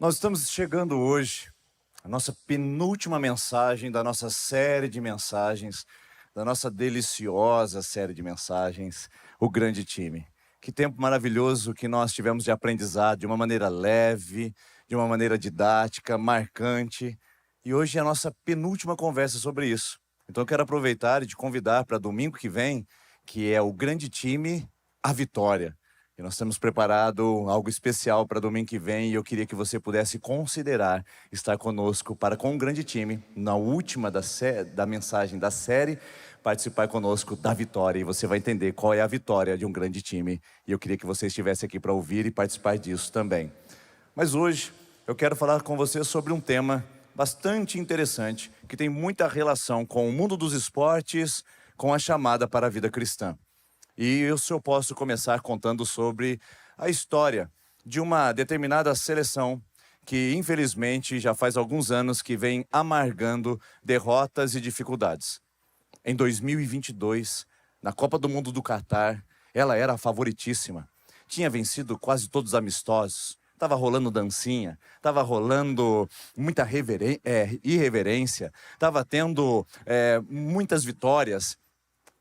Nós estamos chegando hoje à nossa penúltima mensagem da nossa série de mensagens, da nossa deliciosa série de mensagens, O Grande Time. Que tempo maravilhoso que nós tivemos de aprendizado, de uma maneira leve, de uma maneira didática, marcante. E hoje é a nossa penúltima conversa sobre isso. Então eu quero aproveitar e te convidar para domingo que vem, que é O Grande Time, a Vitória. E nós temos preparado algo especial para domingo que vem e eu queria que você pudesse considerar estar conosco para, com um grande time, na última da mensagem da série, participar conosco da vitória. E você vai entender qual é a vitória de um grande time. E eu queria que você estivesse aqui para ouvir e participar disso também. Mas hoje eu quero falar com você sobre um tema bastante interessante, que tem muita relação com o mundo dos esportes, com a chamada para a vida cristã. E eu posso começar contando sobre a história de uma determinada seleção que, infelizmente, já faz alguns anos que vem amargando derrotas e dificuldades. Em 2022, na Copa do Mundo do Catar, ela era a favoritíssima. Tinha vencido quase todos os amistosos. Estava rolando dancinha, estava rolando muita irreverência, estava tendo muitas vitórias.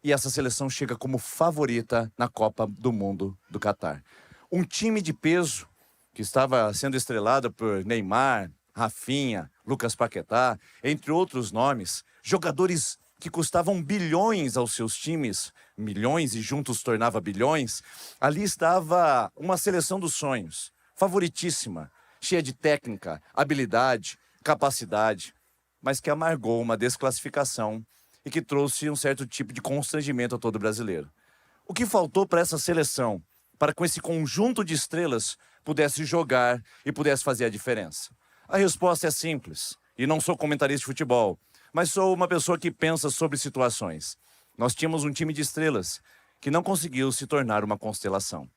E essa seleção chega como favorita na Copa do Mundo do Catar. Um time de peso que estava sendo estrelado por Neymar, Rafinha, Lucas Paquetá, entre outros nomes, jogadores que custavam bilhões aos seus times, milhões e juntos tornava bilhões. Ali estava uma seleção dos sonhos, favoritíssima, cheia de técnica, habilidade, capacidade, mas que amargou uma desclassificação e que trouxe um certo tipo de constrangimento a todo brasileiro. O que faltou para essa seleção, para com esse conjunto de estrelas, pudesse jogar e pudesse fazer a diferença? A resposta é simples, e não sou comentarista de futebol, mas sou uma pessoa que pensa sobre situações. Nós tínhamos um time de estrelas que não conseguiu se tornar uma constelação.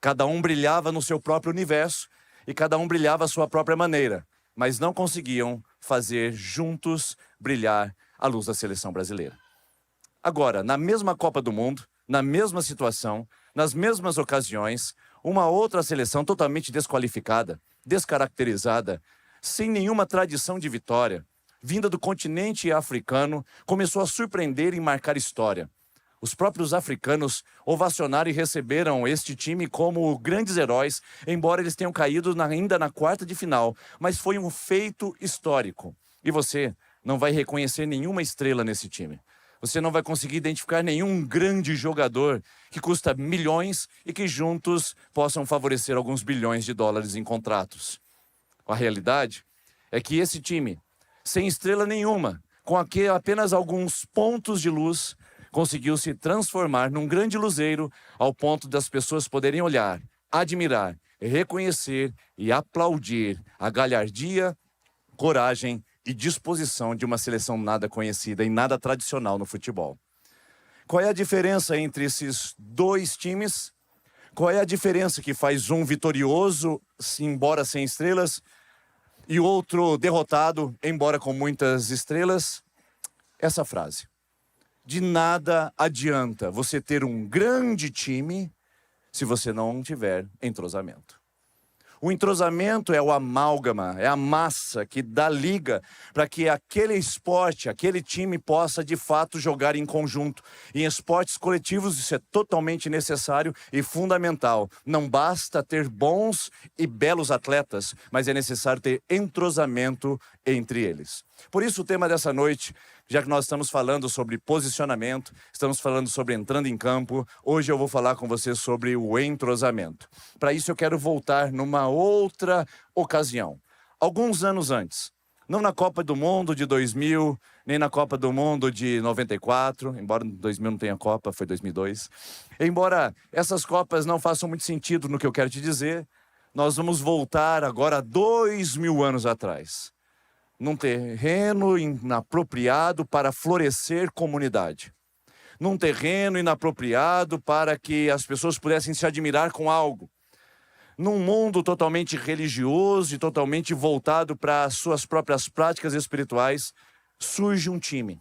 Cada um brilhava no seu próprio universo e cada um brilhava à sua própria maneira, mas não conseguiam fazer juntos brilhar a luz da seleção brasileira. Agora, na mesma Copa do Mundo, na mesma situação, nas mesmas ocasiões, uma outra seleção totalmente desqualificada, descaracterizada, sem nenhuma tradição de vitória, vinda do continente africano, começou a surpreender e marcar história. Os próprios africanos ovacionaram e receberam este time como grandes heróis, embora eles tenham caído ainda na quarta de final, mas foi um feito histórico. E você não vai reconhecer nenhuma estrela nesse time. Você não vai conseguir identificar nenhum grande jogador que custa milhões e que juntos possam favorecer alguns bilhões de dólares em contratos. A realidade é que esse time, sem estrela nenhuma, com apenas alguns pontos de luz, conseguiu se transformar num grande luzeiro ao ponto das pessoas poderem olhar, admirar, reconhecer e aplaudir a galhardia, coragem e disposição de uma seleção nada conhecida e nada tradicional no futebol. Qual é a diferença entre esses dois times? Qual é a diferença que faz um vitorioso, embora sem estrelas, e outro derrotado, embora com muitas estrelas? Essa frase: de nada adianta você ter um grande time se você não tiver entrosamento. O entrosamento é o amálgama, é a massa que dá liga para que aquele esporte, aquele time possa de fato jogar em conjunto. Em esportes coletivos isso é totalmente necessário e fundamental. Não basta ter bons e belos atletas, mas é necessário ter entrosamento entre eles. Por isso o tema dessa noite, já que nós estamos falando sobre posicionamento, estamos falando sobre entrando em campo, hoje eu vou falar com você sobre o entrosamento. Para isso eu quero voltar numa outra ocasião. Alguns anos antes, não na Copa do Mundo de 2000, nem na Copa do Mundo de 94, embora 2000 não tenha Copa, foi 2002. Embora essas Copas não façam muito sentido no que eu quero te dizer, nós vamos voltar agora a 2000 anos atrás. Num terreno inapropriado para florescer comunidade. Num terreno inapropriado para que as pessoas pudessem se admirar com algo. Num mundo totalmente religioso e totalmente voltado para as suas próprias práticas espirituais, surge um time.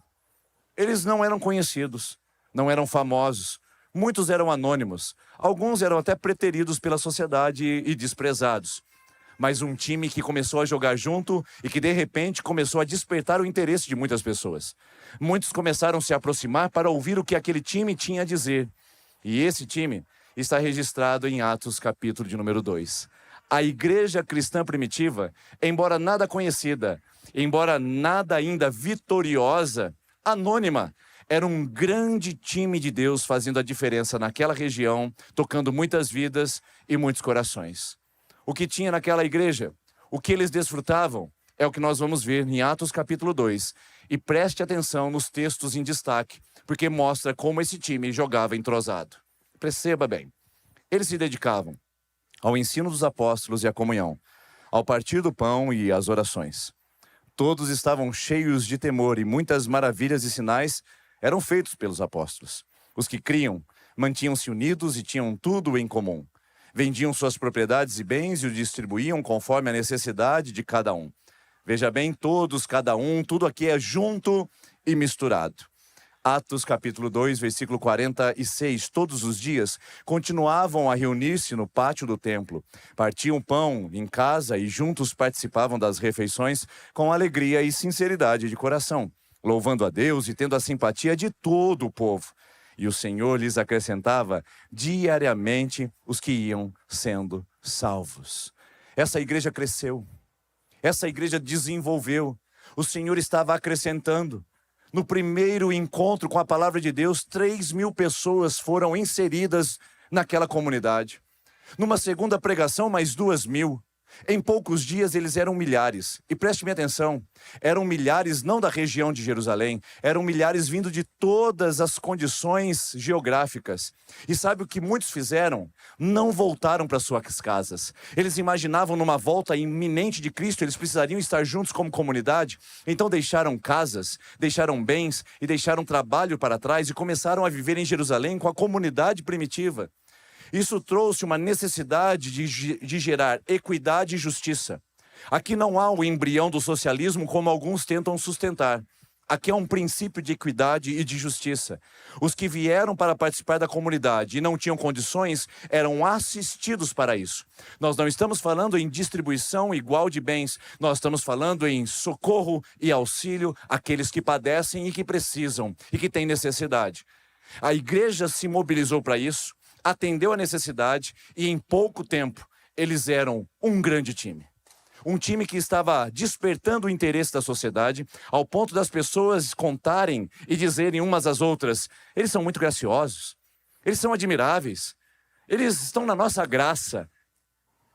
Eles não eram conhecidos, não eram famosos, muitos eram anônimos, alguns eram até preteridos pela sociedade e desprezados. mas um time que começou a jogar junto e que de repente começou a despertar o interesse de muitas pessoas. Muitos começaram a se aproximar para ouvir o que aquele time tinha a dizer. E esse time está registrado em Atos capítulo de número 2. A igreja cristã primitiva, embora nada conhecida, embora nada ainda vitoriosa, anônima, era um grande time de Deus fazendo a diferença naquela região, tocando muitas vidas e muitos corações. O que tinha naquela igreja, o que eles desfrutavam, é o que nós vamos ver em Atos capítulo 2. E preste atenção nos textos em destaque, porque mostra como esse time jogava entrosado. Perceba bem, eles se dedicavam ao ensino dos apóstolos e à comunhão, ao partir do pão e às orações. Todos estavam cheios de temor e muitas maravilhas e sinais eram feitos pelos apóstolos. Os que criam mantinham-se unidos e tinham tudo em comum. Vendiam suas propriedades e bens e o distribuíam conforme a necessidade de cada um. Veja bem, todos, cada um, tudo aqui é junto e misturado. Atos capítulo 2, versículo 46, todos os dias continuavam a reunir-se no pátio do templo. Partiam pão em casa e juntos participavam das refeições com alegria e sinceridade de coração, louvando a Deus e tendo a simpatia de todo o povo. E o Senhor lhes acrescentava diariamente os que iam sendo salvos. Essa igreja cresceu, essa igreja desenvolveu, o Senhor estava acrescentando. No primeiro encontro com a palavra de Deus, 3.000 pessoas foram inseridas naquela comunidade. Numa segunda pregação, mais 2.000. Em poucos dias eles eram milhares. E preste-me atenção, eram milhares não da região de Jerusalém, eram milhares vindo de todas as condições geográficas. E sabe o que muitos fizeram? Não voltaram para suas casas. Eles imaginavam numa volta iminente de Cristo, eles precisariam estar juntos como comunidade. Então deixaram casas, deixaram bens e deixaram trabalho para trás e começaram a viver em Jerusalém com a comunidade primitiva. Isso trouxe uma necessidade de gerar equidade e justiça. Aqui não há o embrião do socialismo como alguns tentam sustentar. Aqui há um princípio de equidade e de justiça. Os que vieram para participar da comunidade e não tinham condições eram assistidos para isso. Nós não estamos falando em distribuição igual de bens. Nós estamos falando em socorro e auxílio àqueles que padecem e que precisam e que têm necessidade. A igreja se mobilizou para isso, atendeu a necessidade e em pouco tempo eles eram um grande time. Um time que estava despertando o interesse da sociedade ao ponto das pessoas contarem e dizerem umas às outras: eles são muito graciosos, eles são admiráveis, eles estão na nossa graça.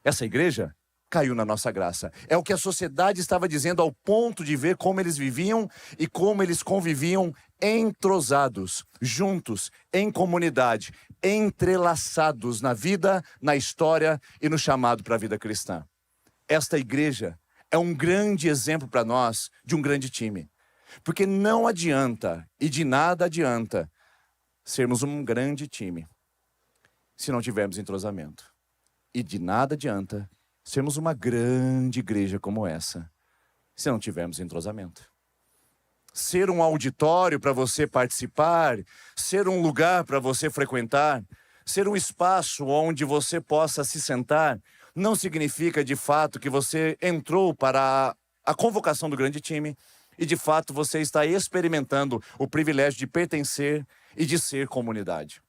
Essa igreja caiu na nossa graça. É o que a sociedade estava dizendo ao ponto de ver como eles viviam e como eles conviviam entrosados, juntos, em comunidade, entrelaçados na vida, na história e no chamado para a vida cristã. Esta igreja é um grande exemplo para nós de um grande time. Porque não adianta, e de nada adianta, sermos um grande time se não tivermos entrosamento. E de nada adianta sermos uma grande igreja como essa se não tivermos entrosamento. Ser um auditório para você participar, ser um lugar para você frequentar, ser um espaço onde você possa se sentar, não significa de fato que você entrou para a convocação do grande time e de fato você está experimentando o privilégio de pertencer e de ser comunidade.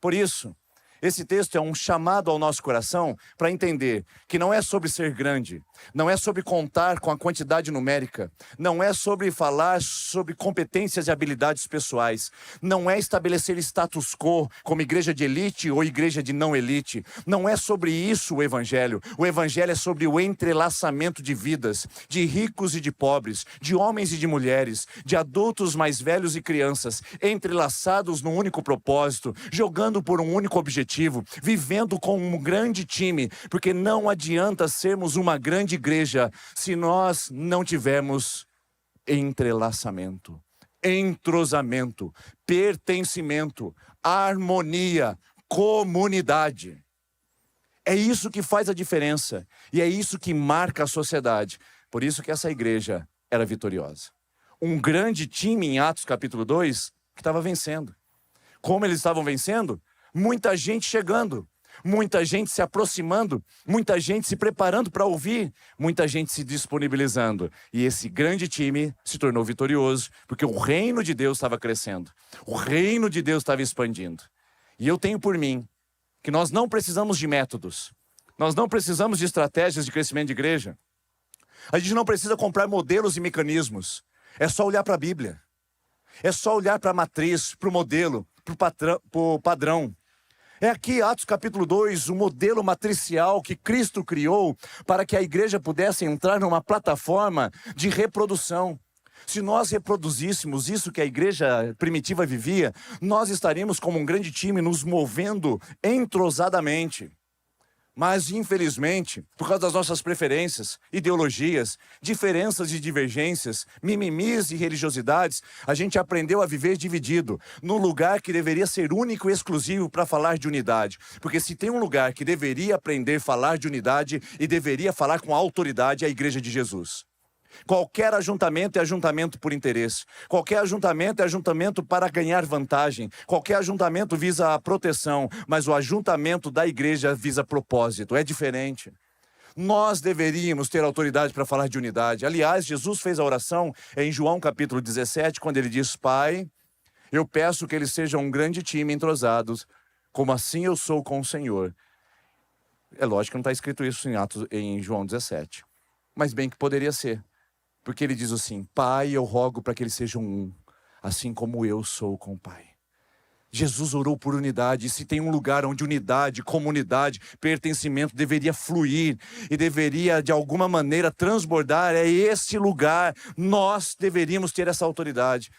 Por isso, esse texto é um chamado ao nosso coração para entender que não é sobre ser grande, não é sobre contar com a quantidade numérica, não é sobre falar sobre competências e habilidades pessoais, não é estabelecer status quo como igreja de elite ou igreja de não elite, não é sobre isso o evangelho é sobre o entrelaçamento de vidas, de ricos e de pobres, de homens e de mulheres, de adultos mais velhos e crianças, entrelaçados num único propósito, jogando por um único objetivo, vivendo com um grande time, porque não adianta sermos uma grande igreja se nós não tivermos entrelaçamento, entrosamento, pertencimento, harmonia, comunidade. É isso que faz a diferença e é isso que marca a sociedade. Por isso que essa igreja era vitoriosa. Um grande time em Atos capítulo 2 que estava vencendo. Como eles estavam vencendo? Muita gente chegando, muita gente se aproximando, muita gente se preparando para ouvir, muita gente se disponibilizando. E esse grande time se tornou vitorioso, porque o reino de Deus estava crescendo, o reino de Deus estava expandindo. E eu tenho por mim que nós não precisamos de métodos, nós não precisamos de estratégias de crescimento de igreja. A gente não precisa comprar modelos e mecanismos, é só olhar para a Bíblia. É só olhar para a matriz, para o modelo, para o padrão. É aqui, Atos capítulo 2, o modelo matricial que Cristo criou para que a igreja pudesse entrar numa plataforma de reprodução. Se nós reproduzíssemos isso que a igreja primitiva vivia, nós estaríamos como um grande time nos movendo entrosadamente. Mas, infelizmente, por causa das nossas preferências, ideologias, diferenças e divergências, mimimis e religiosidades, a gente aprendeu a viver dividido, num lugar que deveria ser único e exclusivo para falar de unidade. Porque se tem um lugar que deveria aprender a falar de unidade e deveria falar com autoridade, é a Igreja de Jesus. Qualquer ajuntamento é ajuntamento por interesse. Qualquer ajuntamento é ajuntamento para ganhar vantagem. Qualquer ajuntamento visa a proteção, mas o ajuntamento da igreja visa propósito. É diferente. Nós deveríamos ter autoridade para falar de unidade. Aliás, Jesus fez a oração em João capítulo 17, quando ele diz: Pai, eu peço que eles sejam um grande time entrosados, como assim eu sou com o Senhor. É lógico que não está escrito isso em João 17. Mas bem que poderia ser. Porque ele diz assim: Pai, eu rogo para que eles sejam um, assim como eu sou com o Pai. Jesus orou por unidade, e se tem um lugar onde unidade, comunidade, pertencimento deveria fluir e deveria de alguma maneira transbordar, é esse lugar. Nós deveríamos ter essa autoridade.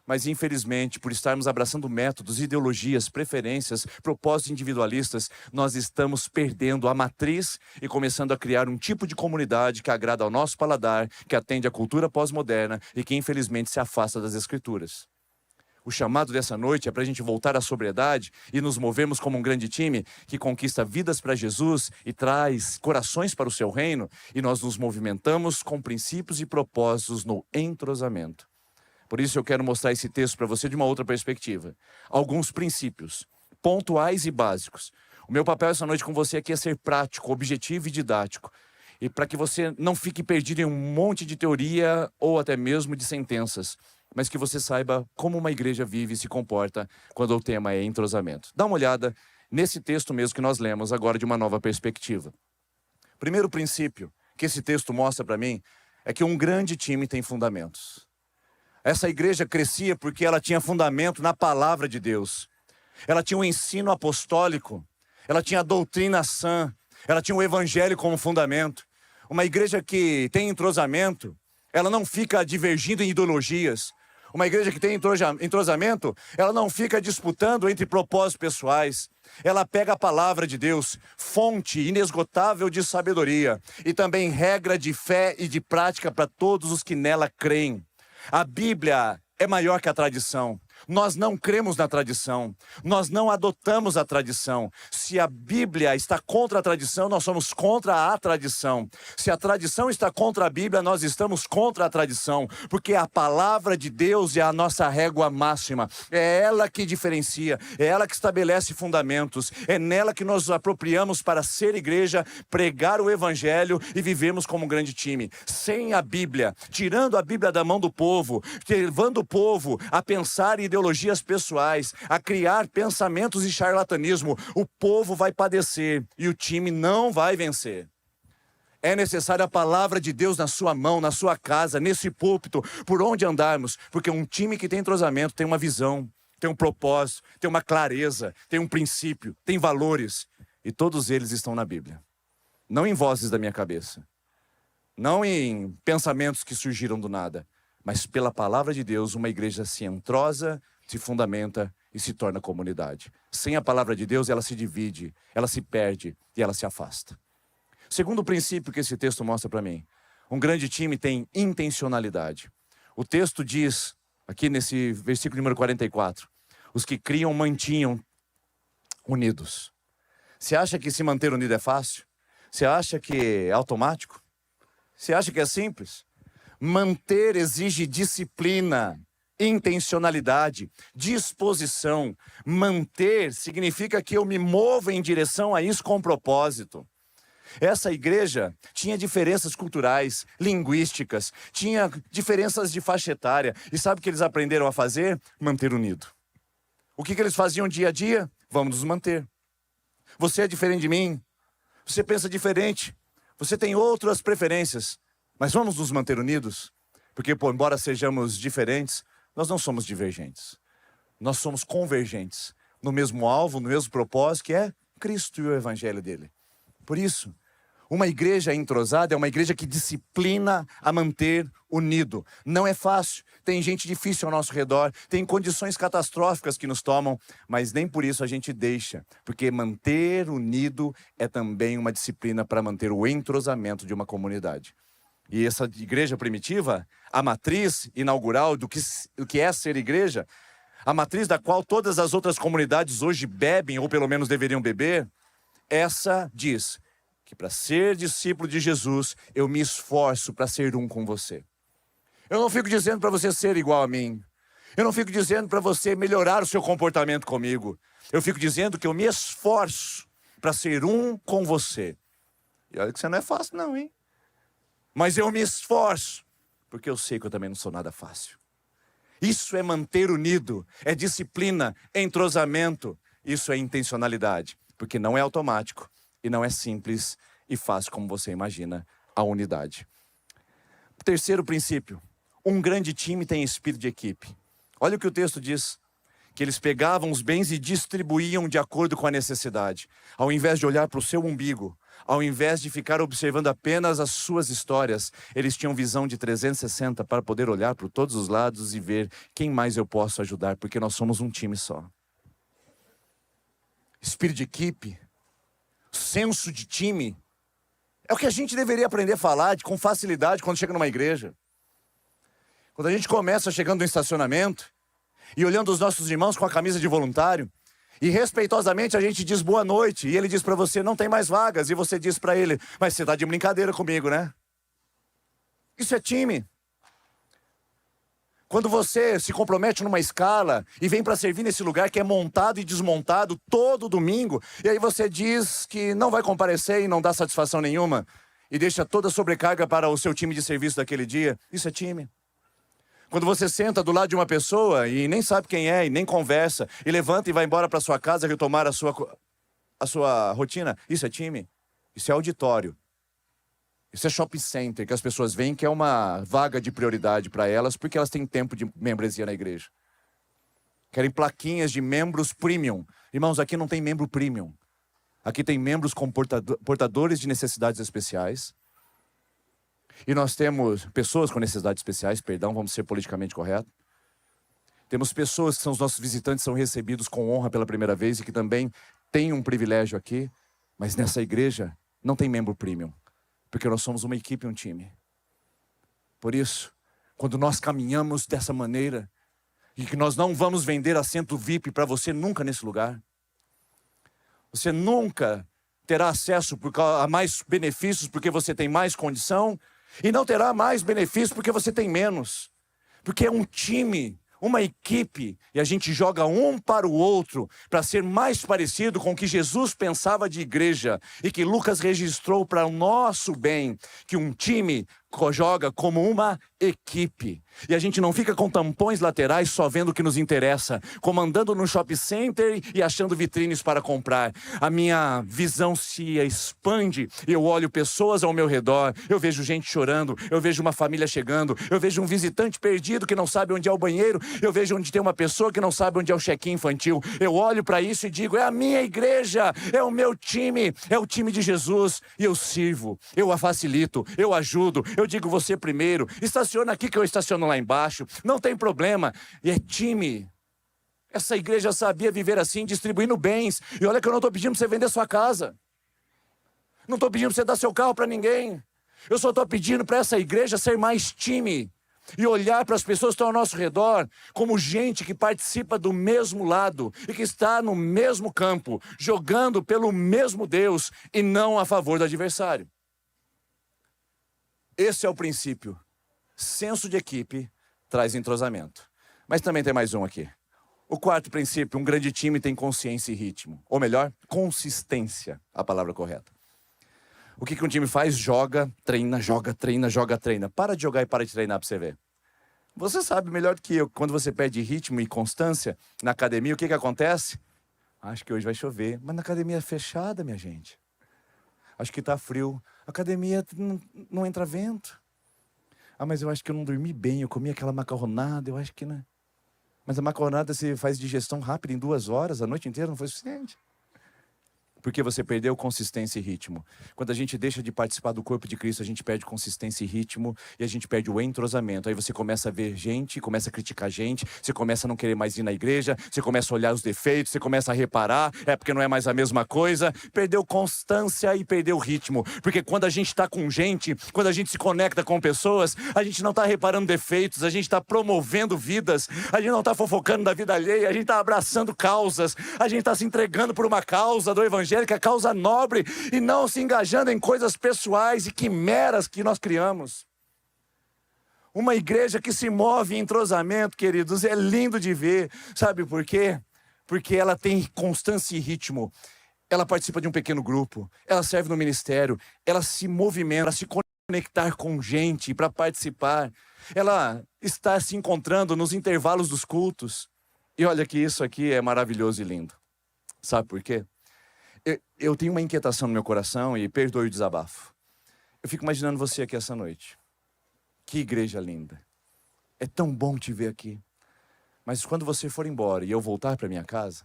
Mas infelizmente, por estarmos abraçando métodos, ideologias, preferências, propósitos individualistas, nós estamos perdendo a matriz e começando a criar um tipo de comunidade que agrada ao nosso paladar, que atende à cultura pós-moderna e que infelizmente se afasta das Escrituras. O chamado dessa noite é para a gente voltar à sobriedade e nos movermos como um grande time que conquista vidas para Jesus e traz corações para o seu reino, e nós nos movimentamos com princípios e propósitos no entrosamento. Por isso eu quero mostrar esse texto para você de uma outra perspectiva. Alguns princípios pontuais e básicos. O meu papel essa noite com você aqui é ser prático, objetivo e didático. E para que você não fique perdido em um monte de teoria ou até mesmo de sentenças, mas que você saiba como uma igreja vive e se comporta quando o tema é entrosamento. Dá uma olhada nesse texto mesmo que nós lemos agora de uma nova perspectiva. Primeiro princípio que esse texto mostra para mim é que um grande time tem fundamentos. Essa igreja crescia porque ela tinha fundamento na palavra de Deus. Ela tinha um ensino apostólico, ela tinha a doutrina sã, ela tinha o evangelho como fundamento. Uma igreja que tem entrosamento, ela não fica divergindo em ideologias. Uma igreja que tem entrosamento, ela não fica disputando entre propósitos pessoais. Ela pega a palavra de Deus, fonte inesgotável de sabedoria, e também regra de fé e de prática para todos os que nela creem. A Bíblia é maior que a tradição. Nós não cremos na tradição, nós não adotamos a tradição. Se a Bíblia está contra a tradição, nós somos contra a tradição. Se a tradição está contra a Bíblia, nós estamos contra a tradição, porque a palavra de Deus é a nossa régua máxima. É ela que diferencia, é ela que estabelece fundamentos, é nela que nós nos apropriamos para ser igreja, pregar o evangelho e vivermos como um grande time. Sem a Bíblia, tirando a Bíblia da mão do povo, levando o povo a pensar em ideologias pessoais, a criar pensamentos de charlatanismo, o povo vai padecer e o time não vai vencer. É necessária a palavra de Deus na sua mão, na sua casa, nesse púlpito, por onde andarmos, porque um time que tem entrosamento tem uma visão, tem um propósito, tem uma clareza, tem um princípio, tem valores, e todos eles estão na Bíblia. Não em vozes da minha cabeça, não em pensamentos que surgiram do nada, mas pela palavra de Deus, uma igreja se entrosa, se fundamenta e se torna comunidade. Sem a palavra de Deus, ela se divide, ela se perde e ela se afasta. Segundo princípio que esse texto mostra para mim, um grande time tem intencionalidade. O texto diz, aqui nesse versículo número 44, os que criam mantinham unidos. Você acha que se manter unido é fácil? Você acha que é automático? Você acha que é simples? Manter exige disciplina, intencionalidade, disposição. Manter significa que eu me movo em direção a isso com propósito. Essa igreja tinha diferenças culturais, linguísticas, tinha diferenças de faixa etária. E sabe o que eles aprenderam a fazer? Manter unido. O que eles faziam dia a dia? Vamos nos manter. Você é diferente de mim. Você pensa diferente. Você tem outras preferências. Mas vamos nos manter unidos? Porque, embora sejamos diferentes, nós não somos divergentes. Nós somos convergentes no mesmo alvo, no mesmo propósito, que é Cristo e o Evangelho dele. Por isso, uma igreja entrosada é uma igreja que disciplina a manter unido. Não é fácil, tem gente difícil ao nosso redor, tem condições catastróficas que nos tomam, mas nem por isso a gente deixa, porque manter unido é também uma disciplina para manter o entrosamento de uma comunidade. E essa igreja primitiva, a matriz inaugural do que é ser igreja, a matriz da qual todas as outras comunidades hoje bebem, ou pelo menos deveriam beber, essa diz que para ser discípulo de Jesus, eu me esforço para ser um com você. Eu não fico dizendo para você ser igual a mim. Eu não fico dizendo para você melhorar o seu comportamento comigo. Eu fico dizendo que eu me esforço para ser um com você. E olha que você não é fácil não, hein? Mas eu me esforço, porque eu sei que eu também não sou nada fácil. Isso é manter unido, é disciplina, é entrosamento. Isso é intencionalidade, porque não é automático e não é simples e fácil como você imagina a unidade. Terceiro princípio, um grande time tem espírito de equipe. Olha o que o texto diz, que eles pegavam os bens e distribuíam de acordo com a necessidade. Ao invés de olhar para o seu umbigo, ao invés de ficar observando apenas as suas histórias, eles tinham visão de 360 para poder olhar para todos os lados e ver quem mais eu posso ajudar, porque nós somos um time só. Espírito de equipe, senso de time, é o que a gente deveria aprender a falar com facilidade quando chega numa igreja. Quando a gente começa chegando no estacionamento e olhando os nossos irmãos com a camisa de voluntário, e respeitosamente a gente diz boa noite, e ele diz para você, não tem mais vagas, e você diz para ele, mas você está de brincadeira comigo, né? Isso é time. Quando você se compromete numa escala e vem para servir nesse lugar que é montado e desmontado todo domingo, e aí você diz que não vai comparecer e não dá satisfação nenhuma, e deixa toda a sobrecarga para o seu time de serviço daquele dia, isso é time. Quando você senta do lado de uma pessoa e nem sabe quem é, e nem conversa, e levanta e vai embora para sua casa retomar a sua rotina, isso é time. Isso é auditório. Isso é shopping center, que as pessoas veem que é uma vaga de prioridade para elas, porque elas têm tempo de membresia na igreja. Querem plaquinhas de membros premium. Irmãos, aqui não tem membro premium. Aqui tem membros com portadores de necessidades especiais. E nós temos pessoas com necessidades especiais, vamos ser politicamente corretos. Temos pessoas que são os nossos visitantes, são recebidos com honra pela primeira vez e que também têm um privilégio aqui. Mas nessa igreja não tem membro premium, porque nós somos uma equipe, um time. Por isso, quando nós caminhamos dessa maneira, e que nós não vamos vender assento VIP para você nunca nesse lugar. Você nunca terá acesso a mais benefícios porque você tem mais condição, e não terá mais benefícios porque você tem menos. Porque é um time, uma equipe, e a gente joga um para o outro para ser mais parecido com o que Jesus pensava de igreja e que Lucas registrou para o nosso bem, que um time joga como uma equipe. E a gente não fica com tampões laterais só vendo o que nos interessa, como andando no shopping center e achando vitrines para comprar. A minha visão se expande e eu olho pessoas ao meu redor, eu vejo gente chorando, eu vejo uma família chegando, eu vejo um visitante perdido que não sabe onde é o banheiro, eu vejo onde tem uma pessoa que não sabe onde é o check-in infantil. Eu olho para isso e digo, é a minha igreja, é o meu time, é o time de Jesus, e eu sirvo, eu a facilito, eu ajudo, eu digo você primeiro, estaciona aqui que eu estaciono lá embaixo, não tem problema. E é time. Essa igreja sabia viver assim, distribuindo bens. E olha que eu não estou pedindo para você vender sua casa, não estou pedindo para você dar seu carro para ninguém. Eu só estou pedindo para essa igreja ser mais time e olhar para as pessoas que estão ao nosso redor como gente que participa do mesmo lado e que está no mesmo campo, jogando pelo mesmo Deus e não a favor do adversário. Esse é o princípio. Senso de equipe traz entrosamento. Mas também tem mais um aqui. O quarto princípio, um grande time tem consciência e ritmo. Ou melhor, consistência, a palavra correta. O que um time faz? Joga, treina, joga, treina, joga, treina. Para de jogar e para de treinar para você ver. Você sabe melhor do que eu, quando você perde ritmo e constância na academia, o que acontece? Acho que hoje vai chover, mas na academia é fechada, minha gente. Acho que tá frio. A academia não entra vento. Ah, mas eu acho que eu não dormi bem, eu comi aquela macarronada, eu acho que não. Mas a macarronada você faz digestão rápida em 2 horas, a noite inteira não foi suficiente. Porque você perdeu consistência e ritmo. Quando a gente deixa de participar do corpo de Cristo, a gente perde consistência e ritmo e a gente perde o entrosamento. Aí você começa a ver gente, começa a criticar gente, você começa a não querer mais ir na igreja, você começa a olhar os defeitos, você começa a reparar, é porque não é mais a mesma coisa. Perdeu constância e perdeu ritmo. Porque quando a gente está com gente, quando a gente se conecta com pessoas, a gente não está reparando defeitos, a gente está promovendo vidas, a gente não está fofocando da vida alheia, a gente está abraçando causas, a gente está se entregando por uma causa do evangelho, que é causa nobre, e não se engajando em coisas pessoais e quimeras que nós criamos. Uma igreja que se move em entrosamento, queridos, é lindo de ver. Sabe por quê? Porque ela tem constância e ritmo. Ela participa de um pequeno grupo, ela serve no ministério, ela se movimenta, ela se conectar com gente para participar. Ela está se encontrando nos intervalos dos cultos. E olha que isso aqui é maravilhoso e lindo. Sabe por quê? Eu tenho uma inquietação no meu coração e perdoe o desabafo. Eu fico imaginando você aqui essa noite. Que igreja linda. É tão bom te ver aqui. Mas quando você for embora e eu voltar para minha casa,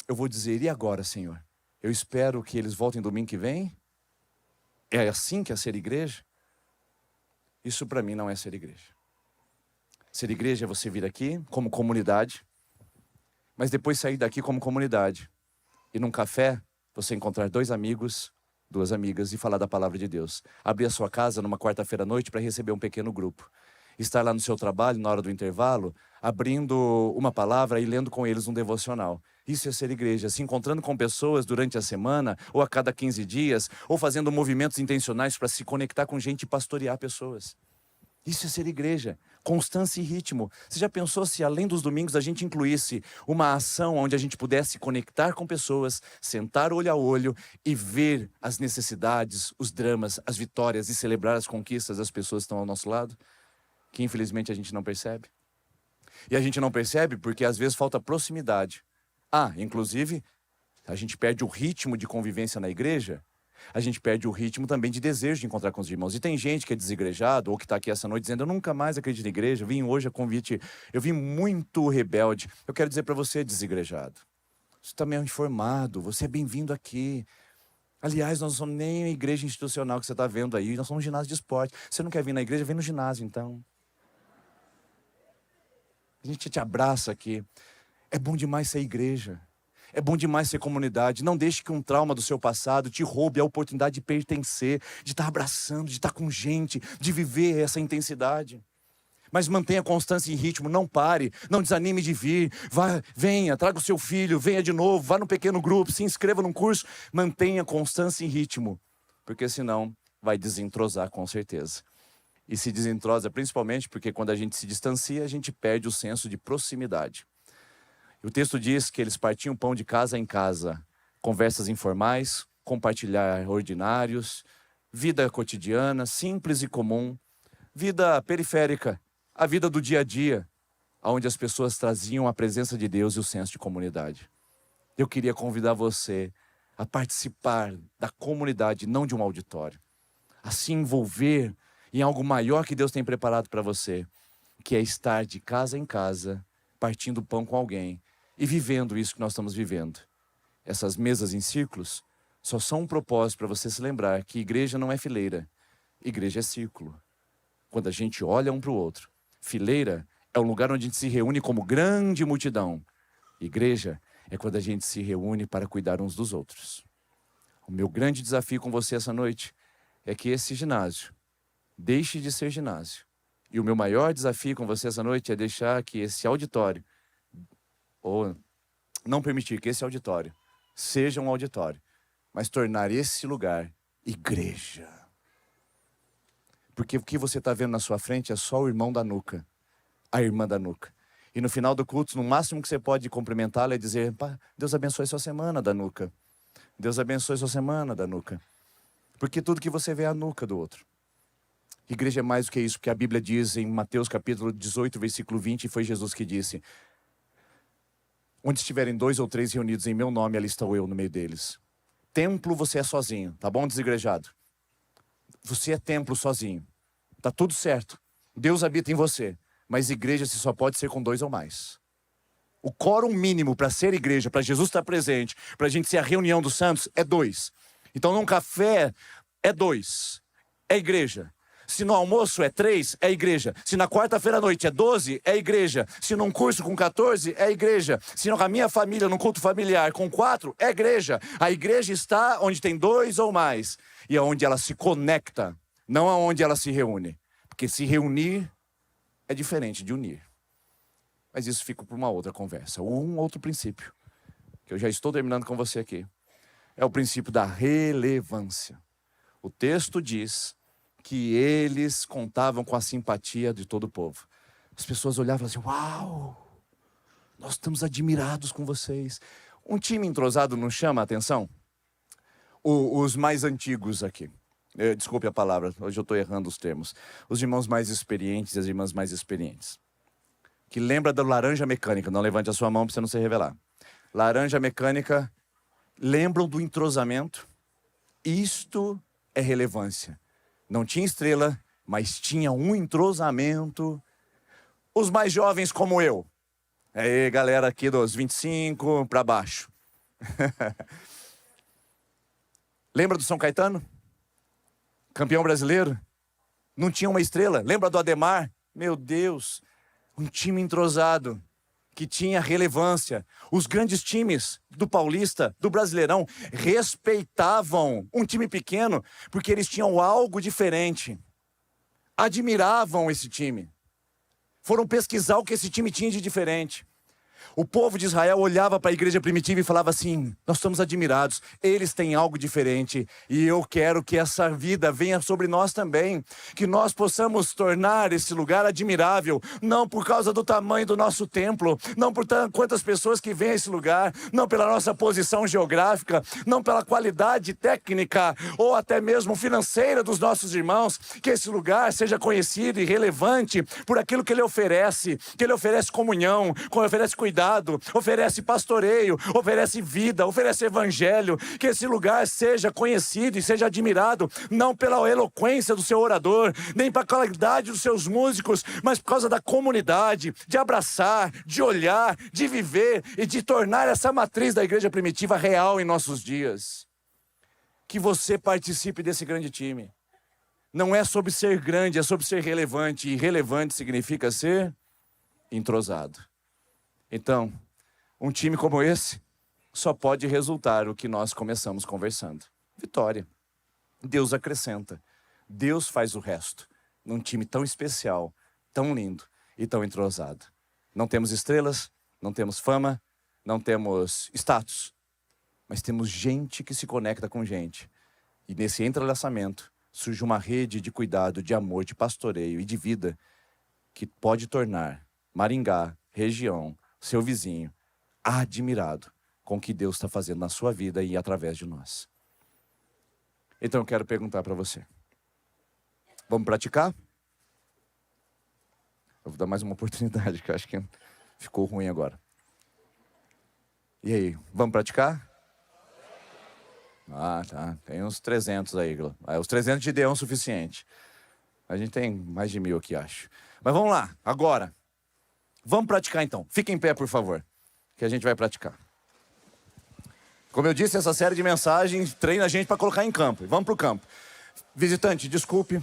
eu vou dizer, e agora, Senhor? Eu espero que eles voltem domingo que vem? É assim que é ser igreja? Isso para mim não é ser igreja. Ser igreja é você vir aqui como comunidade, mas depois sair daqui como comunidade. E num café, você encontrar 2 amigos, 2 amigas e falar da palavra de Deus. Abrir a sua casa numa quarta-feira à noite para receber um pequeno grupo. Estar lá no seu trabalho, na hora do intervalo, abrindo uma palavra e lendo com eles um devocional. Isso é ser igreja, se encontrando com pessoas durante a semana, ou a cada 15 dias, ou fazendo movimentos intencionais para se conectar com gente e pastorear pessoas. Isso é ser igreja, constância e ritmo. Você já pensou se além dos domingos a gente incluísse uma ação onde a gente pudesse conectar com pessoas, sentar olho a olho e ver as necessidades, os dramas, as vitórias e celebrar as conquistas das pessoas que estão ao nosso lado? Que infelizmente a gente não percebe. E a gente não percebe porque às vezes falta proximidade. Inclusive, a gente perde o ritmo de convivência na igreja. A gente perde o ritmo também de desejo de encontrar com os irmãos. E tem gente que é desigrejado, ou que está aqui essa noite dizendo, eu nunca mais acredito na igreja, eu vim hoje a convite, eu vim muito rebelde. Eu quero dizer para você, desigrejado, você está meio informado, você é bem-vindo aqui. Aliás, nós não somos nem a igreja institucional que você está vendo aí, nós somos um ginásio de esporte. Você não quer vir na igreja, vem no ginásio então. A gente te abraça aqui. É bom demais ser igreja. É bom demais ser comunidade. Não deixe que um trauma do seu passado te roube a oportunidade de pertencer, de estar abraçando, de estar com gente, de viver essa intensidade. Mas mantenha constância e ritmo, não pare, não desanime de vir. Vá, venha, traga o seu filho, venha de novo, vá no pequeno grupo, se inscreva num curso. Mantenha constância e ritmo, porque senão vai desentrosar com certeza. E se desentrosa principalmente porque quando a gente se distancia, a gente perde o senso de proximidade. O texto diz que eles partiam pão de casa em casa, conversas informais, compartilhar ordinários, vida cotidiana, simples e comum, vida periférica, a vida do dia a dia, onde as pessoas traziam a presença de Deus e o senso de comunidade. Eu queria convidar você a participar da comunidade, não de um auditório, a se envolver em algo maior que Deus tem preparado para você, que é estar de casa em casa, partindo pão com alguém, e vivendo isso que nós estamos vivendo. Essas mesas em círculos só são um propósito para você se lembrar que igreja não é fileira, igreja é círculo. Quando a gente olha um para o outro. Fileira é um lugar onde a gente se reúne como grande multidão. Igreja é quando a gente se reúne para cuidar uns dos outros. O meu grande desafio com você essa noite é que esse ginásio deixe de ser ginásio. E o meu maior desafio com você essa noite é deixar que esse auditório, ou não permitir que esse auditório seja um auditório, mas tornar esse lugar igreja. Porque o que você está vendo na sua frente é só o irmão da nuca, a irmã da nuca. E no final do culto, no máximo que você pode cumprimentá-la é dizer: Deus abençoe sua semana, Danuca. Deus abençoe sua semana, Danuca. Porque tudo que você vê é a nuca do outro. Igreja é mais do que isso, porque a Bíblia diz em Mateus capítulo 18, versículo 20, e foi Jesus que disse: onde estiverem 2 ou 3 reunidos em meu nome, ali estou eu no meio deles. Templo você é sozinho, tá bom, desigrejado? Você é templo sozinho. Tá tudo certo. Deus habita em você. Mas igreja se só pode ser com 2 ou mais. O quórum mínimo para ser igreja, para Jesus estar presente, para a gente ser a reunião dos santos, é 2. Então num café é 2. É igreja. Se no almoço é 3, é igreja. Se na quarta-feira à noite é 12, é igreja. Se num curso com 14, é igreja. Se na minha família, num culto familiar com 4, é igreja. A igreja está onde tem 2 ou mais. E é onde ela se conecta, não aonde ela se reúne. Porque se reunir é diferente de unir. Mas isso fica para uma outra conversa. Um outro princípio, que eu já estou terminando com você aqui, é o princípio da relevância. O texto diz que eles contavam com a simpatia de todo o povo. As pessoas olhavam assim: uau, nós estamos admirados com vocês. Um time entrosado não chama a atenção? Os mais antigos aqui, desculpe a palavra, hoje eu estou errando os termos. Os irmãos mais experientes e as irmãs mais experientes. Que lembra da laranja mecânica, não levante a sua mão para você não se revelar. Laranja mecânica, lembram do entrosamento? Isto é relevância. Não tinha estrela, mas tinha um entrosamento. Os mais jovens como eu. Aí, galera aqui dos 25 para baixo. Lembra do São Caetano? Campeão brasileiro? Não tinha uma estrela. Lembra do Ademar? Meu Deus, um time entrosado, que tinha relevância. Os grandes times do Paulista, do Brasileirão, respeitavam um time pequeno, porque eles tinham algo diferente. Admiravam esse time. Foram pesquisar o que esse time tinha de diferente. O povo de Israel olhava para a igreja primitiva e falava assim: nós estamos admirados, eles têm algo diferente e eu quero que essa vida venha sobre nós também, que nós possamos tornar esse lugar admirável, não por causa do tamanho do nosso templo, não por quantas pessoas que vêm a esse lugar, não pela nossa posição geográfica, não pela qualidade técnica ou até mesmo financeira dos nossos irmãos, que esse lugar seja conhecido e relevante por aquilo que ele oferece comunhão, que ele oferece cuidado, oferece pastoreio, oferece vida, oferece evangelho, que esse lugar seja conhecido e seja admirado, não pela eloquência do seu orador, nem pela qualidade dos seus músicos, mas por causa da comunidade, de abraçar, de olhar, de viver e de tornar essa matriz da igreja primitiva real em nossos dias. Que você participe desse grande time. Não é sobre ser grande, é sobre ser relevante, e relevante significa ser entrosado. Então, um time como esse só pode resultar o que nós começamos conversando: vitória. Deus acrescenta, Deus faz o resto. Num time tão especial, tão lindo e tão entrosado. Não temos estrelas, não temos fama, não temos status, mas temos gente que se conecta com gente. E nesse entrelaçamento surge uma rede de cuidado, de amor, de pastoreio e de vida que pode tornar Maringá, região, seu vizinho, admirado com o que Deus está fazendo na sua vida e através de nós. Então eu quero perguntar para você: vamos praticar? Eu vou dar mais uma oportunidade, que eu acho que ficou ruim agora. E aí, vamos praticar? Ah, tá. Tem uns 300 aí. Os 300 de Deus é o suficiente. A gente tem mais de 1000 aqui, acho. Mas vamos lá, agora. Vamos praticar então. Fique em pé, por favor, que a gente vai praticar. Como eu disse, essa série de mensagens treina a gente para colocar em campo. Vamos para o campo. Visitante, desculpe.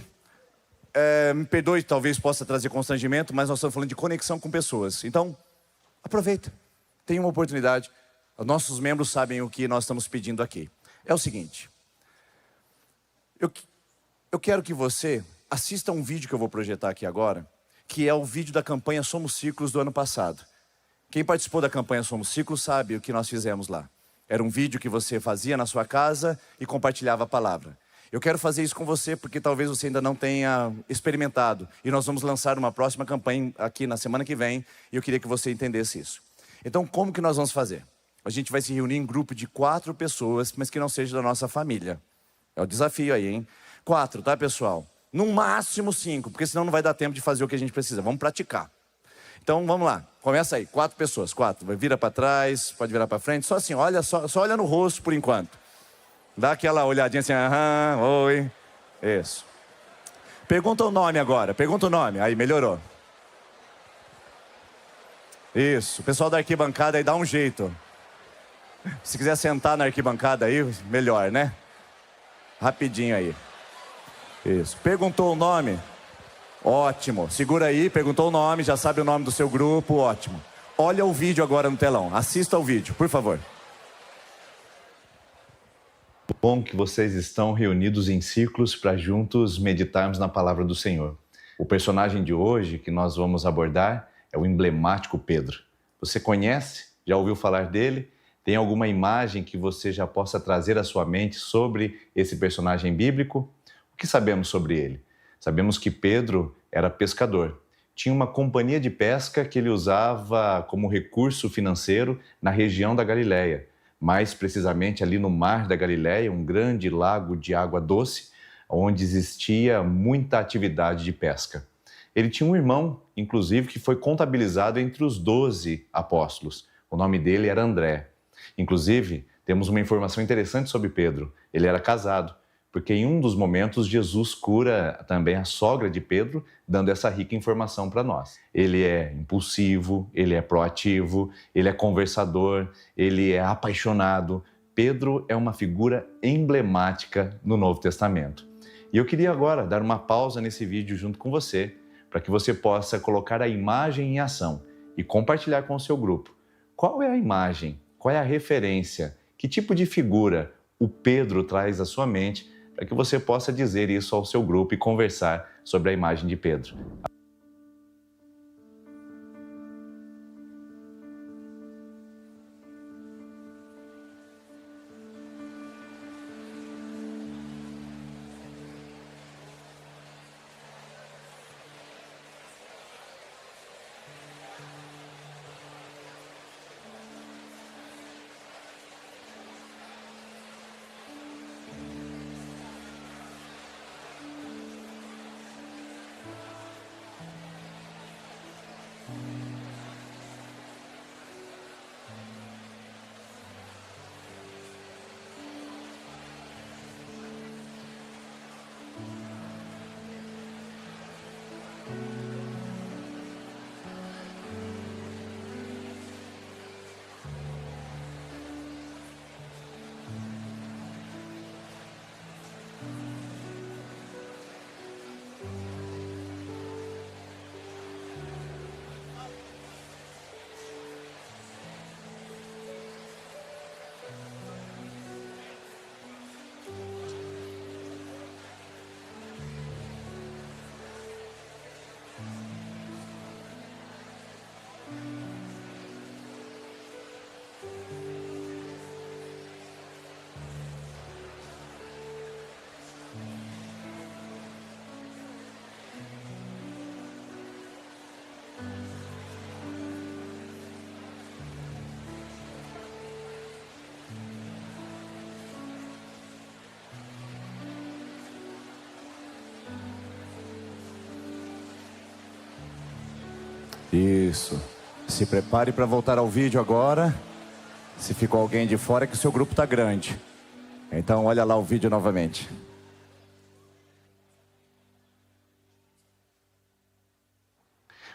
Me perdoe, talvez possa trazer constrangimento, mas nós estamos falando de conexão com pessoas. Então, aproveita. Tem uma oportunidade. Os nossos membros sabem o que nós estamos pedindo aqui. É o seguinte. Eu quero que você assista um vídeo que eu vou projetar aqui agora, que é o vídeo da campanha Somos Círculos do ano passado. Quem participou da campanha Somos Círculos sabe o que nós fizemos lá. Era um vídeo que você fazia na sua casa e compartilhava a palavra. Eu quero fazer isso com você porque talvez você ainda não tenha experimentado. E nós vamos lançar uma próxima campanha aqui na semana que vem. E eu queria que você entendesse isso. Então, como que nós vamos fazer? A gente vai se reunir em grupo de 4 pessoas, mas que não seja da nossa família. É o desafio aí, hein? 4, tá, pessoal? No máximo 5, porque senão não vai dar tempo de fazer o que a gente precisa. Vamos praticar. Então, vamos lá. Começa aí, 4 pessoas, 4. Vira para trás, pode virar para frente. Só assim, olha, só olha no rosto por enquanto. Dá aquela olhadinha assim, aham, oi. Isso. Pergunta o nome agora, pergunta o nome. Aí, melhorou. Isso, o pessoal da arquibancada aí dá um jeito. Se quiser sentar na arquibancada aí, melhor, né? Rapidinho aí. Isso. Perguntou o nome? Ótimo. Segura aí, perguntou o nome, já sabe o nome do seu grupo, ótimo. Olha o vídeo agora no telão, assista ao vídeo, por favor. Bom que vocês estão reunidos em círculos para juntos meditarmos na palavra do Senhor. O personagem de hoje que nós vamos abordar é o emblemático Pedro. Você conhece? Já ouviu falar dele? Tem alguma imagem que você já possa trazer à sua mente sobre esse personagem bíblico? O que sabemos sobre ele? Sabemos que Pedro era pescador. Tinha uma companhia de pesca que ele usava como recurso financeiro na região da Galileia. Mais precisamente ali no Mar da Galileia, um grande lago de água doce, onde existia muita atividade de pesca. Ele tinha um irmão, inclusive, que foi contabilizado entre os 12 apóstolos. O nome dele era André. Inclusive, temos uma informação interessante sobre Pedro. Ele era casado, porque em um dos momentos Jesus cura também a sogra de Pedro, dando essa rica informação para nós. Ele é impulsivo, ele é proativo, ele é conversador, ele é apaixonado. Pedro é uma figura emblemática no Novo Testamento. E eu queria agora dar uma pausa nesse vídeo junto com você, para que você possa colocar a imagem em ação e compartilhar com o seu grupo. Qual é a imagem? Qual é a referência? Que tipo de figura o Pedro traz à sua mente para que você possa dizer isso ao seu grupo e conversar sobre a imagem de Pedro? Isso. Se prepare para voltar ao vídeo agora. Se ficou alguém de fora, é que o seu grupo está grande. Então, olha lá o vídeo novamente.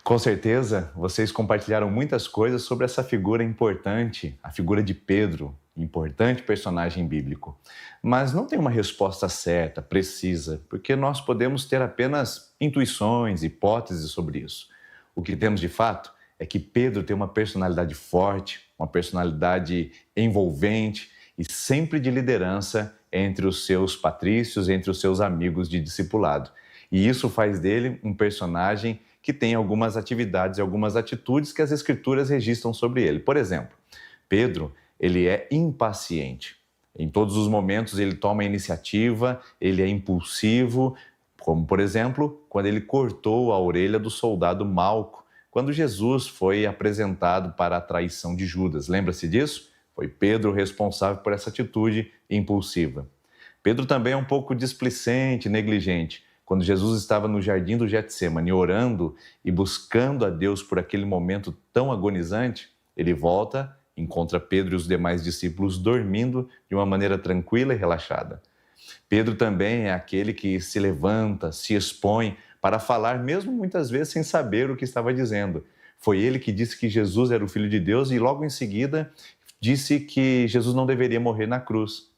Com certeza, vocês compartilharam muitas coisas sobre essa figura importante, a figura de Pedro, importante personagem bíblico. Mas não tem uma resposta certa, precisa, porque nós podemos ter apenas intuições, hipóteses sobre isso. O que temos de fato é que Pedro tem uma personalidade forte, uma personalidade envolvente e sempre de liderança entre os seus patrícios, entre os seus amigos de discipulado. E isso faz dele um personagem que tem algumas atividades e algumas atitudes que as Escrituras registram sobre ele. Por exemplo, Pedro, ele é impaciente. Em todos os momentos ele toma a iniciativa, ele é impulsivo, como por exemplo, quando ele cortou a orelha do soldado Malco, quando Jesus foi apresentado para a traição de Judas. Lembra-se disso? Foi Pedro responsável por essa atitude impulsiva. Pedro também é um pouco displicente, negligente. Quando Jesus estava no jardim do Getsêmani orando e buscando a Deus por aquele momento tão agonizante, ele volta, encontra Pedro e os demais discípulos dormindo de uma maneira tranquila e relaxada. Pedro também é aquele que se levanta, se expõe para falar, mesmo muitas vezes sem saber o que estava dizendo. Foi ele que disse que Jesus era o Filho de Deus e logo em seguida disse que Jesus não deveria morrer na cruz.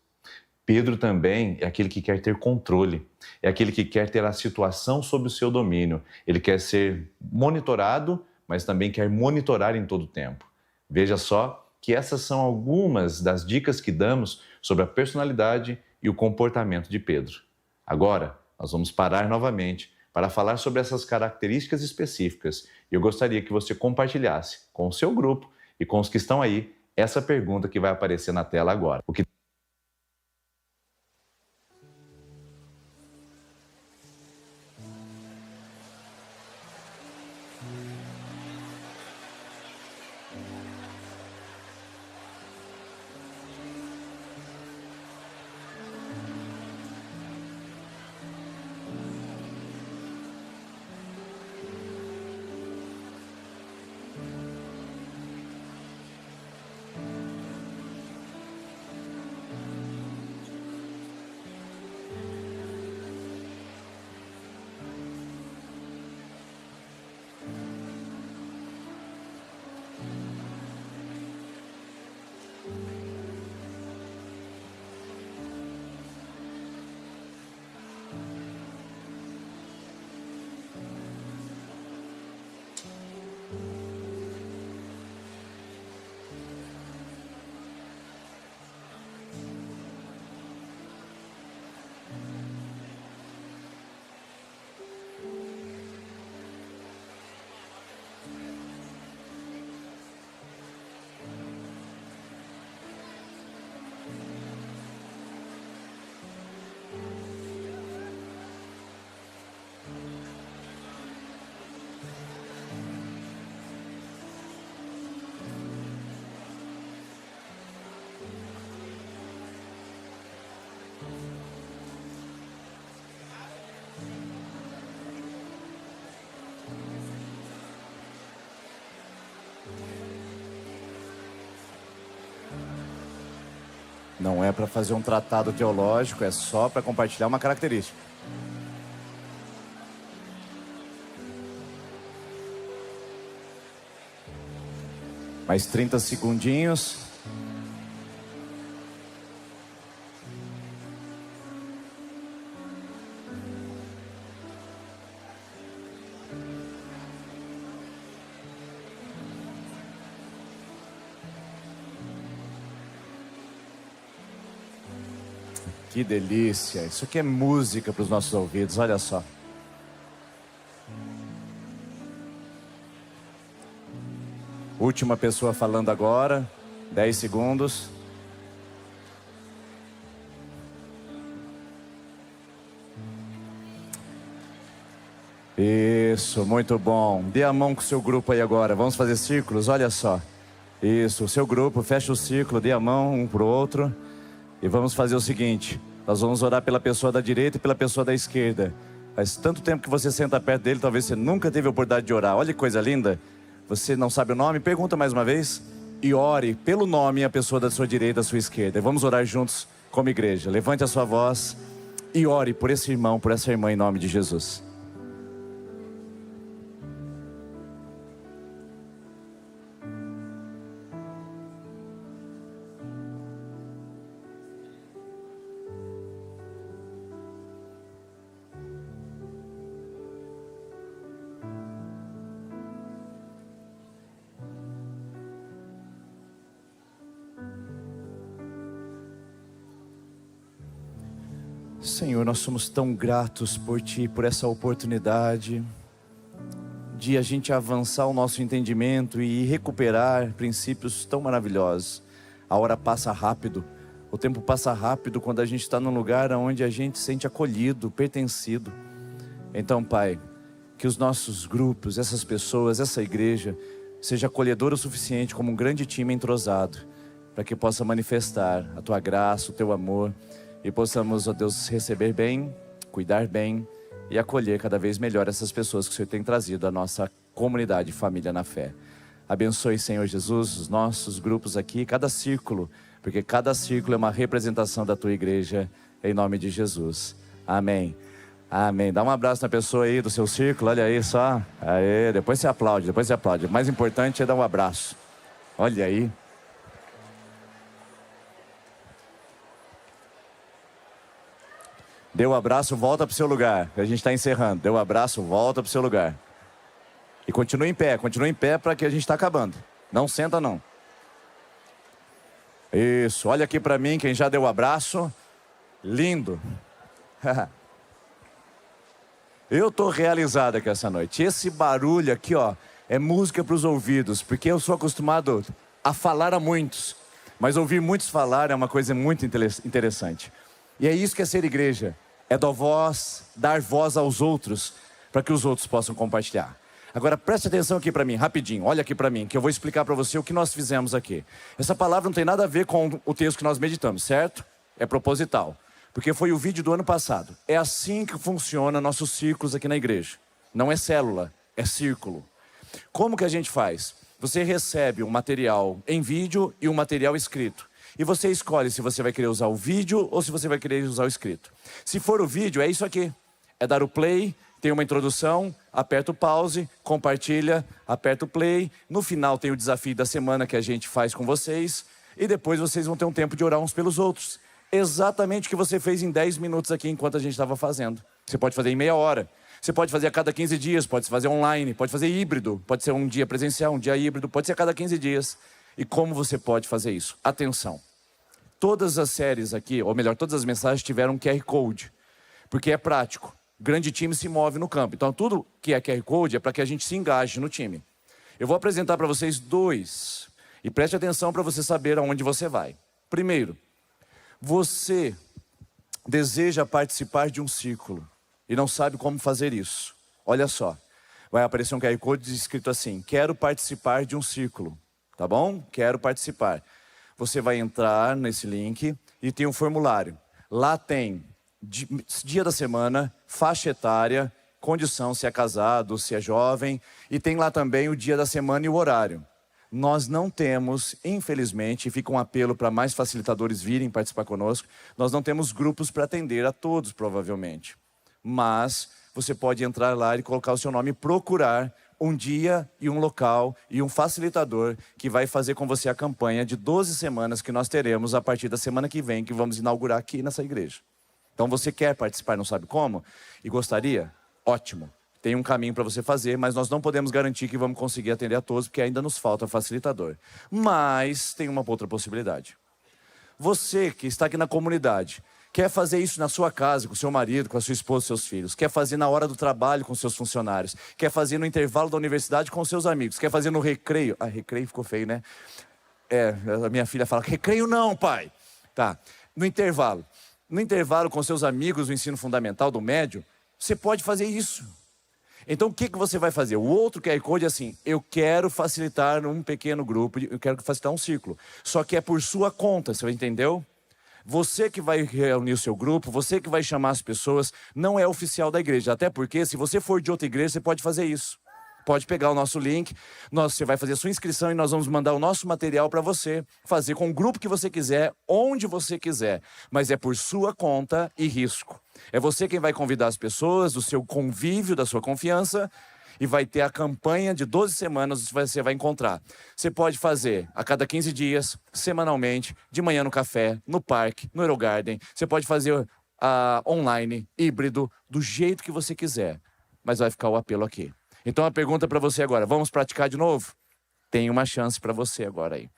Pedro também é aquele que quer ter controle, é aquele que quer ter a situação sob o seu domínio. Ele quer ser monitorado, mas também quer monitorar em todo o tempo. Veja só que essas são algumas das dicas que damos sobre a personalidade e o comportamento de Pedro. Agora, nós vamos parar novamente para falar sobre essas características específicas. E eu gostaria que você compartilhasse com o seu grupo e com os que estão aí essa pergunta que vai aparecer na tela agora. Não é para fazer um tratado teológico, é só para compartilhar uma característica. Mais 30 segundinhos. Que delícia! Isso aqui é música para os nossos ouvidos, olha só. Última pessoa falando agora, 10 segundos. Isso, muito bom. Dê a mão com o seu grupo aí agora, vamos fazer círculos, olha só. Isso, o seu grupo, fecha o círculo, dê a mão um para o outro. E vamos fazer o seguinte, nós vamos orar pela pessoa da direita e pela pessoa da esquerda. Faz tanto tempo que você senta perto dele, talvez você nunca teve a oportunidade de orar. Olha que coisa linda. Você não sabe o nome? Pergunta mais uma vez. E ore pelo nome a pessoa da sua direita e da sua esquerda. E vamos orar juntos como igreja. Levante a sua voz e ore por esse irmão, por essa irmã em nome de Jesus. Senhor, nós somos tão gratos por Ti, por essa oportunidade de a gente avançar o nosso entendimento e recuperar princípios tão maravilhosos. A hora passa rápido, O tempo passa rápido quando a gente está num lugar onde a gente se sente acolhido, pertencido. Então, Pai, que os nossos grupos, essas pessoas, essa igreja, seja acolhedora o suficiente como um grande time entrosado, para que possa manifestar a Tua graça, o Teu amor, e possamos, ó Deus, receber bem, cuidar bem e acolher cada vez melhor essas pessoas que o Senhor tem trazido à nossa comunidade e família na fé. Abençoe, Senhor Jesus, os nossos grupos aqui, cada círculo, porque cada círculo é uma representação da Tua igreja, em nome de Jesus. Amém. Amém. Dá um abraço na pessoa aí do seu círculo, olha aí só. Aê, depois você aplaude, depois você aplaude. O mais importante é dar um abraço. Olha aí. Deu um abraço, volta para o seu lugar. A gente está encerrando. Deu um abraço, volta para o seu lugar. E continue em pé para que a gente está acabando. Não senta não. Isso, olha aqui para mim quem já deu um abraço. Lindo. Eu estou realizado aqui essa noite. Esse barulho aqui, ó, é música para os ouvidos, porque eu sou acostumado a falar a muitos, mas ouvir muitos falar é uma coisa muito interessante. E é isso que é ser igreja, é dar voz aos outros, para que os outros possam compartilhar. Agora preste atenção aqui para mim, rapidinho, olha aqui para mim, que eu vou explicar para você o que nós fizemos aqui. Essa palavra não tem nada a ver com o texto que nós meditamos, certo? É proposital. Porque foi o vídeo do ano passado. É assim que funciona nossos círculos aqui na igreja. Não é célula, é círculo. Como que a gente faz? Você recebe um material em vídeo e um material escrito. E você escolhe se você vai querer usar o vídeo ou se você vai querer usar o escrito. Se for o vídeo, é isso aqui. É dar o play, tem uma introdução, aperta o pause, compartilha, aperta o play. No final tem o desafio da semana que a gente faz com vocês. E depois vocês vão ter um tempo de orar uns pelos outros. Exatamente o que você fez em 10 minutos aqui enquanto a gente estava fazendo. Você pode fazer em meia hora. Você pode fazer a cada 15 dias, pode fazer online, pode fazer híbrido. Pode ser um dia presencial, um dia híbrido, pode ser a cada 15 dias. E como você pode fazer isso? Atenção. Todas as séries aqui, ou melhor, todas as mensagens tiveram um QR Code. Porque é prático. O grande time se move no campo. Então tudo que é QR Code é para que a gente se engaje no time. Eu vou apresentar para vocês dois. E preste atenção para você saber aonde você vai. Primeiro, você deseja participar de um círculo e não sabe como fazer isso. Olha só, vai aparecer um QR Code escrito assim: quero participar de um círculo, tá bom? Quero participar. Você vai entrar nesse link e tem um formulário. Lá tem dia da semana, faixa etária, condição, se é casado, se é jovem, e tem lá também o dia da semana e o horário. Nós não temos, infelizmente, e fica um apelo para mais facilitadores virem participar conosco, nós não temos grupos para atender a todos, provavelmente. Mas você pode entrar lá e colocar o seu nome e procurar um dia e um local e um facilitador que vai fazer com você a campanha de 12 semanas que nós teremos a partir da semana que vem, que vamos inaugurar aqui nessa igreja. Então você quer participar, não sabe como? E gostaria? Ótimo. Tem um caminho para você fazer, mas nós não podemos garantir que vamos conseguir atender a todos, porque ainda nos falta facilitador. Mas tem uma outra possibilidade. Você que está aqui na comunidade, quer fazer isso na sua casa, com seu marido, com a sua esposa, seus filhos. Quer fazer na hora do trabalho com seus funcionários. Quer fazer no intervalo da universidade com seus amigos. Quer fazer no recreio. Ah, recreio ficou feio, né? A minha filha fala, recreio não, pai. Tá, no intervalo. No intervalo com seus amigos do ensino fundamental, do médio, você pode fazer isso. Então o que você vai fazer? O outro QR Code é assim: eu quero facilitar um pequeno grupo, eu quero facilitar um círculo. Só que é por sua conta, você entendeu? Você que vai reunir o seu grupo, você que vai chamar as pessoas, não é oficial da igreja. Até porque se você for de outra igreja, você pode fazer isso. Pode pegar o nosso link, você vai fazer a sua inscrição e nós vamos mandar o nosso material para você fazer com o grupo que você quiser, onde você quiser. Mas é por sua conta e risco. É você quem vai convidar as pessoas, do seu convívio, da sua confiança, e vai ter a campanha de 12 semanas que você vai encontrar. Você pode fazer a cada 15 dias, semanalmente, de manhã no café, no parque, no Eurogarden. Você pode fazer online, híbrido, do jeito que você quiser. Mas vai ficar o apelo aqui. Então a pergunta para você agora: vamos praticar de novo? Tem uma chance para você agora aí.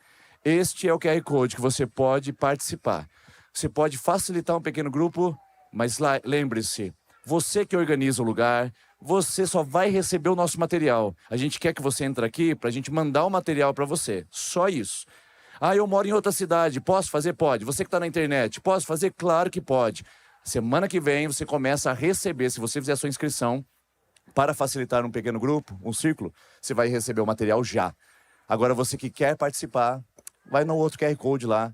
Este é o QR Code que você pode participar. Você pode facilitar um pequeno grupo, mas lembre-se, você que organiza o lugar, você só vai receber o nosso material. A gente quer que você entre aqui para a gente mandar o material para você. Só isso. Ah, eu moro em outra cidade, posso fazer? Pode. Você que está na internet, posso fazer? Claro que pode. Semana que vem você começa a receber, se você fizer a sua inscrição, para facilitar um pequeno grupo, um círculo, você vai receber o material já. Agora você que quer participar, vai no outro QR Code lá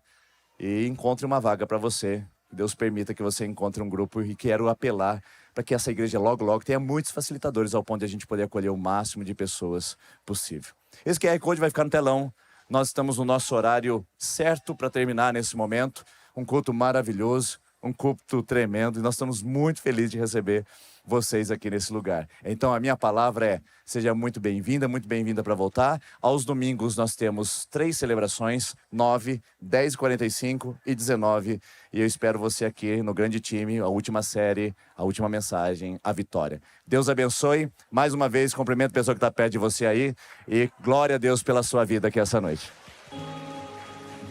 e encontre uma vaga para você. Deus permita que você encontre um grupo e quero apelar para que essa igreja logo, logo tenha muitos facilitadores ao ponto de a gente poder acolher o máximo de pessoas possível. Esse QR Code vai ficar no telão. Nós estamos no nosso horário certo para terminar nesse momento. Um culto maravilhoso, um culto tremendo. E nós estamos muito felizes de receber vocês aqui nesse lugar. Então a minha palavra é, seja muito bem-vinda para voltar. Aos domingos nós temos 3 celebrações, 9, 10h45 e 19. E eu espero você aqui no grande time, a última série, a última mensagem, a vitória. Deus abençoe. Mais uma vez, cumprimento a pessoa que está perto de você aí. E glória a Deus pela sua vida aqui essa noite.